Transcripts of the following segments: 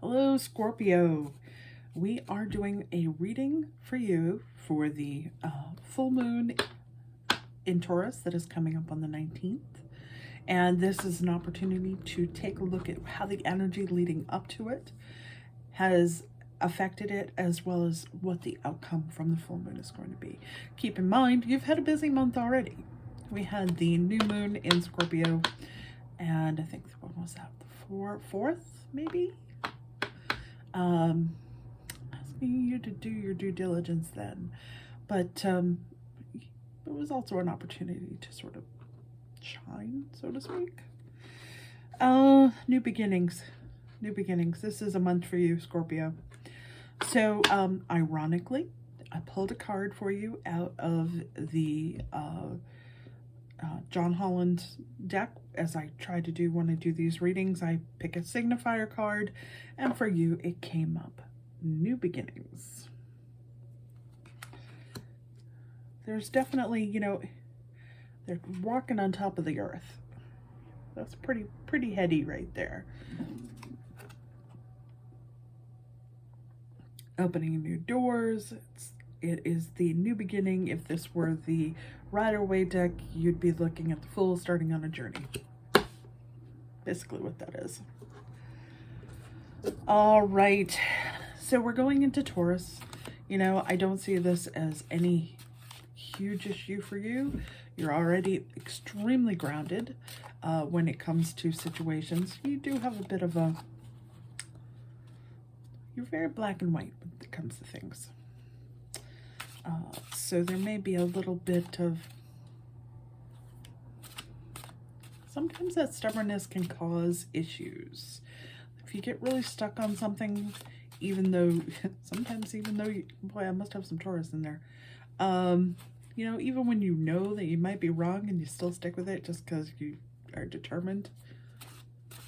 Hello, Scorpio. We are doing a reading for you for the full moon in Taurus that is coming up on the 19th. And this is an opportunity to take a look at how the energy leading up to it has affected it, as well as what the outcome from the full moon is going to be. Keep in mind, you've had a busy month already. We had the new moon in Scorpio, and I think, what was that, the fourth, maybe? Asking you to do your due diligence then. But it was also an opportunity to sort of shine, so to speak. New beginnings. New beginnings. This is a month for you, Scorpio. So, ironically, I pulled a card for you out of the John Holland deck. As I try to do when I do these readings, I pick a signifier card, and for you, it came up new beginnings. There's definitely, you know, they're walking on top of the earth. That's pretty heady right there. Opening new doors. It is the new beginning. If this were the Rider-Waite deck, you'd be looking at the Fool starting on a journey. Basically what that is. All right. So we're going into Taurus. You know, I don't see this as any huge issue for you. You're already extremely grounded when it comes to situations. You do have a bit of a... You're very black and white when it comes to things. So there may be a little bit of... Sometimes that stubbornness can cause issues. If you get really stuck on something, even though... Sometimes even though you... Boy, I must have some Taurus in there. You know, even when you know that you might be wrong and you still stick with it just because you are determined,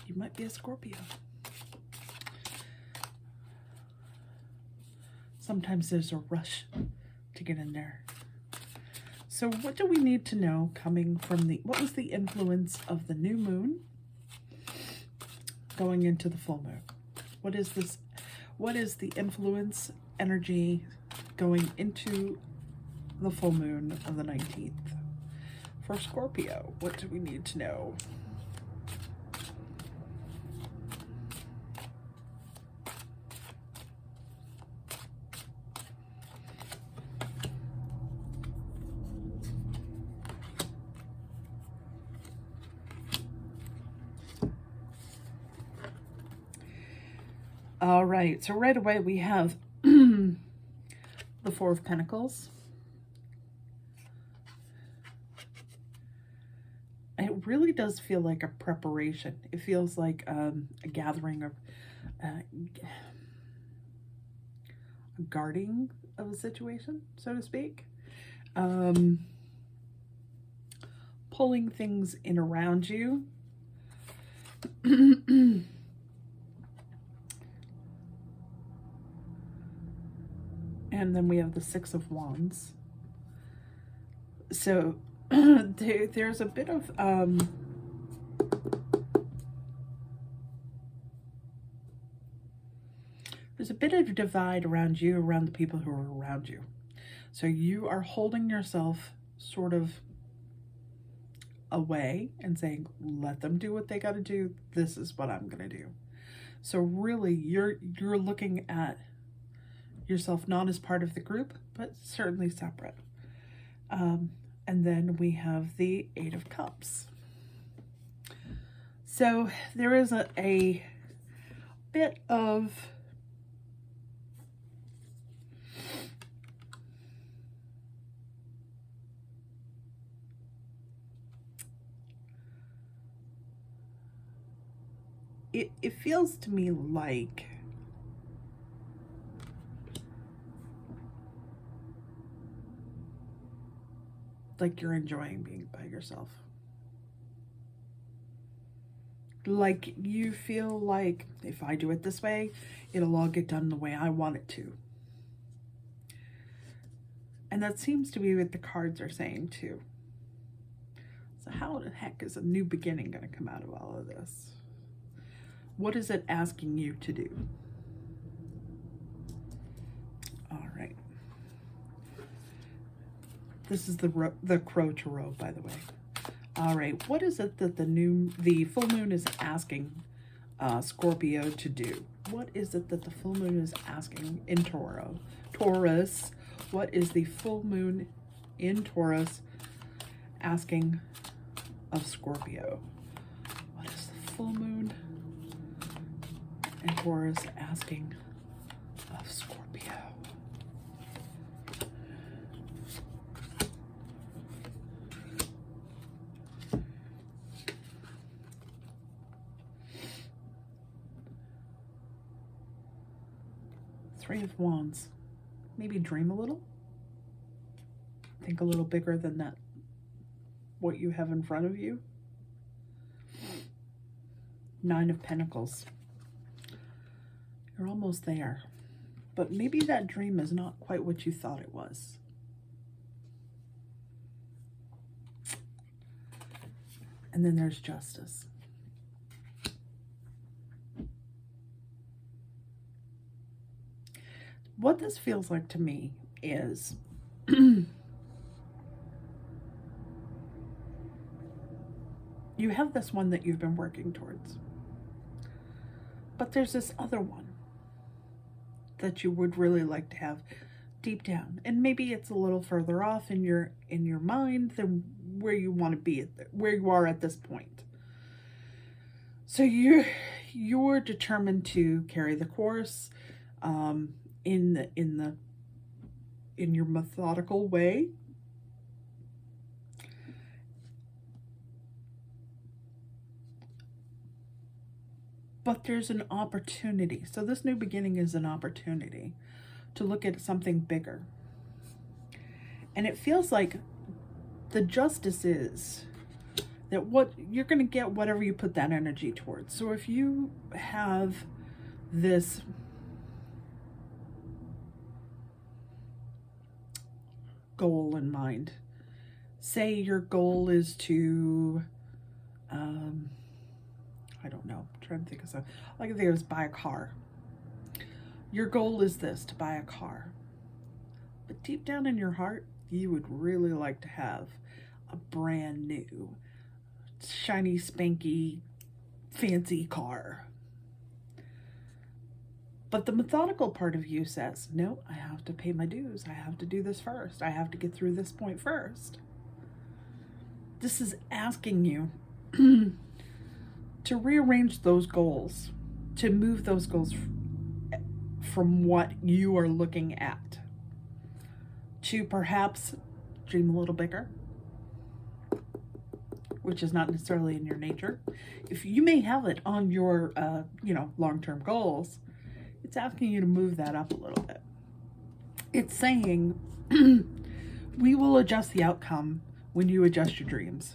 you might be a Scorpio. Sometimes there's a rush to get in there. So what do we need to know coming from the, what was the influence of the new moon going into the full moon? What is this? What is the influence energy going into the full moon of the 19th? For Scorpio, what do we need to know? All right, so right away we have the Four of Pentacles. It really does feel like a preparation. It feels like a gathering of a guarding of a situation, so to speak. Pulling things in around you. And then we have the Six of Wands. So there's a bit of divide around you, around the people who are around you. So you are holding yourself sort of away and saying, let them do what they got to do. This is what I'm going to do. So really you're looking at yourself not as part of the group, but certainly separate. And then we have the Eight of Cups. So there is a bit of it feels to me like you're enjoying being by yourself. Like you feel like, if I do it this way, it'll all get done the way I want it to. And that seems to be what the cards are saying too. So how the heck is a new beginning going to come out of all of this? What is it asking you to do? This is the Crow Tarot, by the way. All right, what is it that the full moon is asking Scorpio to do? What is it that the full moon is asking in Taurus? What is the full moon in Taurus asking of Scorpio? What is the full moon in Taurus asking of Scorpio? Three of Wands. Maybe dream a little. Think a little bigger than that, what you have in front of you. Nine of Pentacles. You're almost there. But maybe that dream is not quite what you thought it was. And then there's Justice. What this feels like to me is you have this one that you've been working towards, but there's this other one that you would really like to have deep down, and maybe it's a little further off in your mind than where you want to be, where you are at this point. So you're determined to carry the course in your methodical way. But there's an opportunity. So this new beginning is an opportunity to look at something bigger. And it feels like the justice is that what you're going to get, whatever you put that energy towards. So if you have this goal in mind, say your goal is to, I don't know, I'm trying to think of something. Like if there's buy a car. Your goal is this, to buy a car. But deep down in your heart, you would really like to have a brand new, shiny, spanky, fancy car. But the methodical part of you says, no, I have to pay my dues. I have to do this first. I have to get through this point first. This is asking you to rearrange those goals, to move those goals from what you are looking at, to perhaps dream a little bigger, which is not necessarily in your nature. If you may have it on your, long-term goals, it's asking you to move that up a little bit. It's saying, we will adjust the outcome when you adjust your dreams.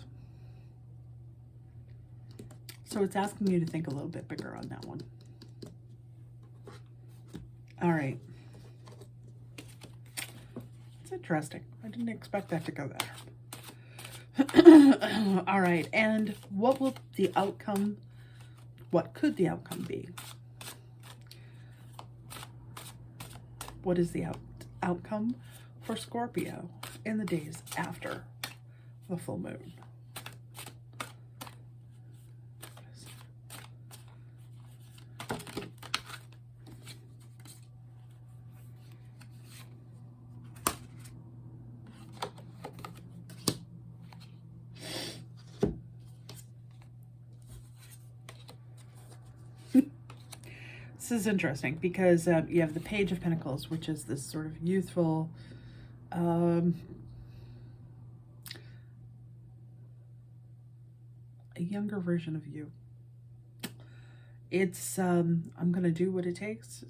So it's asking you to think a little bit bigger on that one. All right. It's interesting. I didn't expect that to go there. All right. And what could the outcome be? What is the outcome for Scorpio in the days after the full moon? This is interesting because you have the Page of Pentacles, which is this sort of youthful, a younger version of you. It's I'm going to do what it takes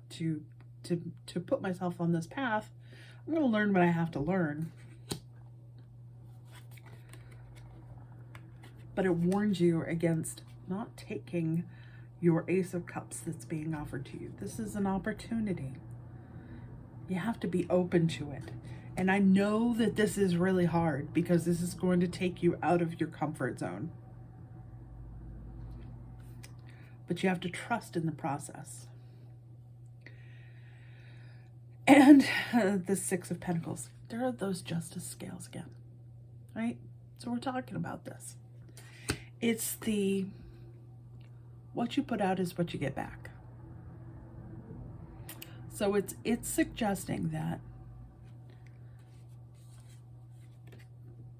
to put myself on this path. I'm going to learn what I have to learn. But it warns you against not taking your Ace of Cups that's being offered to you. This is an opportunity. You have to be open to it. And I know that this is really hard because this is going to take you out of your comfort zone. But you have to trust in the process. And the Six of Pentacles. there are those justice scales again, right? So we're talking about this. It's the, what you put out is what you get back. So it's suggesting that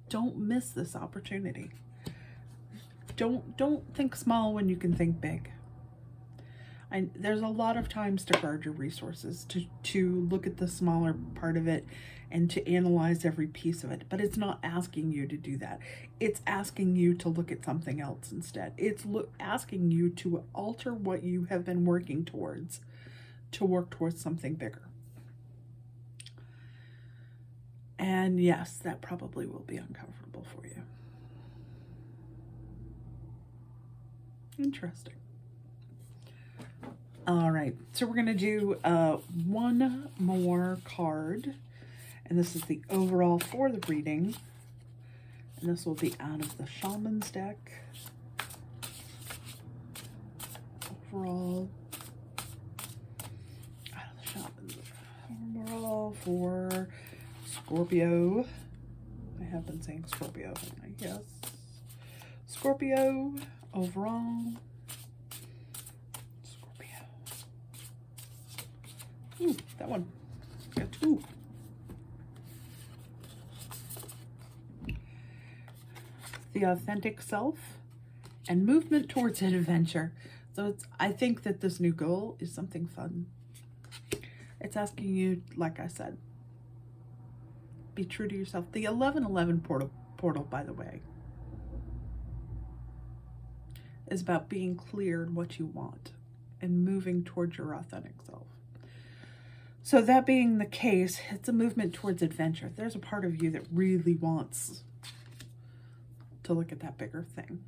don't miss this opportunity. Don't think small when you can think big. And there's a lot of times to guard your resources, to look at the smaller part of it and to analyze every piece of it. But it's not asking you to do that. It's asking you to look at something else instead. It's asking you to alter what you have been working towards, to work towards something bigger. And yes, that probably will be uncomfortable for you. Interesting. All right, so we're going to do one more card, and this is the overall for the reading, and this will be out of the Shaman's deck. Overall, out of the Shaman's, overall for Scorpio. I have been saying Scorpio, haven't I? Yes. Scorpio, overall. Ooh, that one. Got two. The authentic self and movement towards an adventure. So I think that this new goal is something fun. It's asking you, like I said, be true to yourself. The 1111 portal, by the way, is about being clear in what you want and moving towards your authentic self. So that being the case, it's a movement towards adventure. There's a part of you that really wants to look at that bigger thing.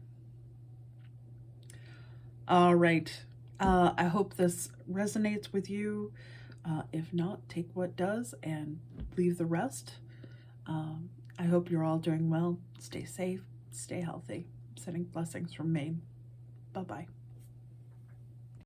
All right. I hope this resonates with you. If not, take what does and leave the rest. I hope you're all doing well. Stay safe. Stay healthy. Sending blessings from Maine. Bye-bye.